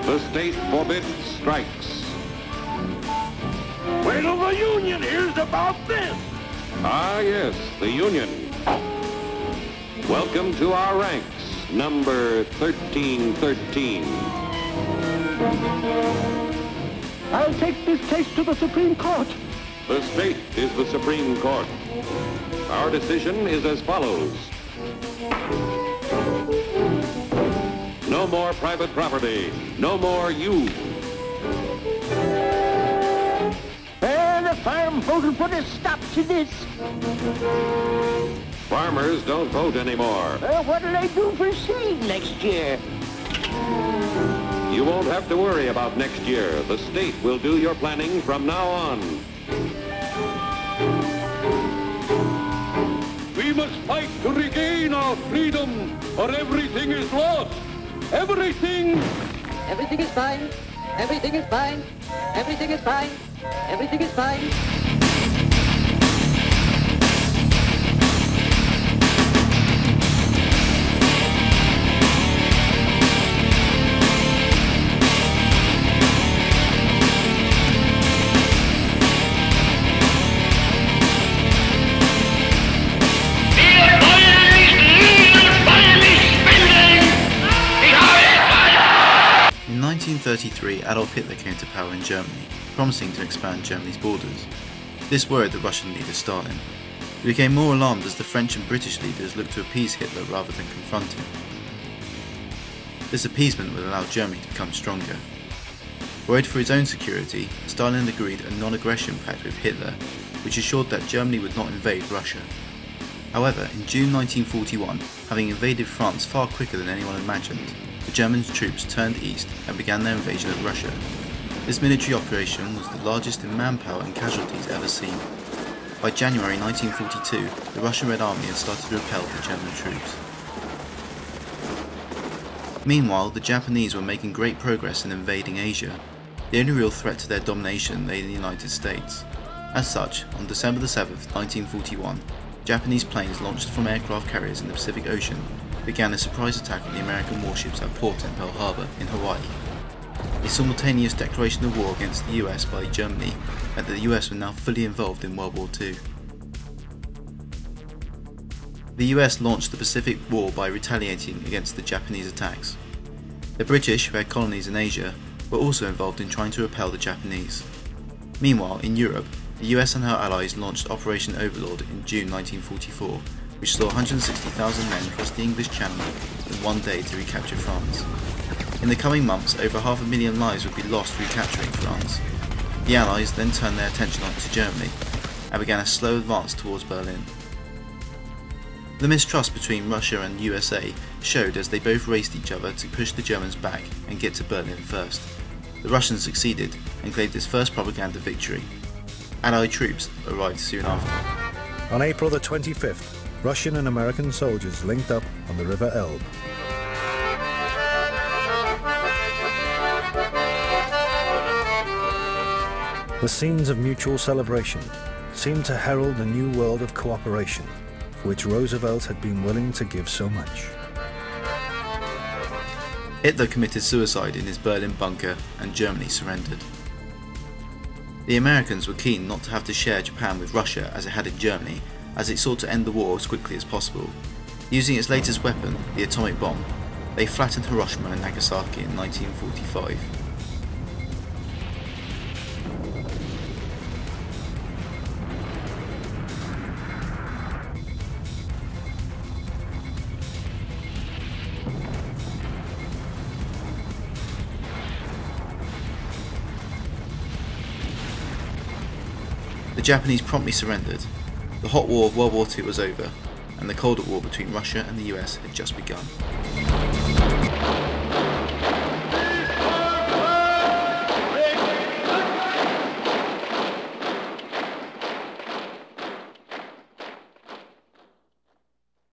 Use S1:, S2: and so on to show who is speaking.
S1: The state forbids strikes.
S2: Wait till the Union hears about this.
S1: Ah, yes, the Union. Welcome to our ranks, number 1313.
S3: I'll take this case to the Supreme Court.
S1: The state is the Supreme Court. Our decision is as follows. No more private property. No more you.
S3: The farm folk will put a stop to this.
S1: Farmers don't vote anymore.
S3: What'll I do for seed next year?
S1: You won't have to worry about next year. The state will do your planning from now on.
S2: We must fight to regain our freedom, or everything is lost. Everything!
S4: Everything is fine. Everything is fine. Everything is fine. Everything is fine.
S5: In 1933, Adolf Hitler came to power in Germany, promising to expand Germany's borders. This worried the Russian leader Stalin. He became more alarmed as the French and British leaders looked to appease Hitler rather than confront him. This appeasement would allow Germany to become stronger. Worried for his own security, Stalin agreed a non-aggression pact with Hitler, which assured that Germany would not invade Russia. However, in June 1941, having invaded France far quicker than anyone imagined, the German troops turned east and began their invasion of Russia. This military operation was the largest in manpower and casualties ever seen. By January 1942, the Russian Red Army had started to repel the German troops. Meanwhile, the Japanese were making great progress in invading Asia. The only real threat to their domination lay in the United States. As such, on December 7, 1941, Japanese planes launched from aircraft carriers in the Pacific Ocean began a surprise attack on the American warships at port in Pearl Harbor in Hawaii. A simultaneous declaration of war against the US by Germany meant that the US were now fully involved in World War II. The US launched the Pacific War by retaliating against the Japanese attacks. The British, who had colonies in Asia, were also involved in trying to repel the Japanese. Meanwhile, in Europe, the US and her allies launched Operation Overlord in June 1944, which saw 160,000 men cross the English Channel in one day to recapture France. In the coming months, over 500,000 lives would be lost recapturing France. The Allies then turned their attention to Germany and began a slow advance towards Berlin. The mistrust between Russia and USA showed as they both raced each other to push the Germans back and get to Berlin first. The Russians succeeded and claimed its first propaganda victory. Allied troops arrived soon after.
S6: On April the 25th, Russian and American soldiers linked up on the River Elbe. The scenes of mutual celebration seemed to herald a new world of cooperation, for which Roosevelt had been willing to give so much.
S5: Hitler committed suicide in his Berlin bunker and Germany surrendered. The Americans were keen not to have to share Japan with Russia as it had in Germany, as it sought to end the war as quickly as possible. Using its latest weapon, the atomic bomb, they flattened Hiroshima and Nagasaki in 1945. The Japanese promptly surrendered. The hot war of World War II was over, and the colder war between Russia and the US had just begun.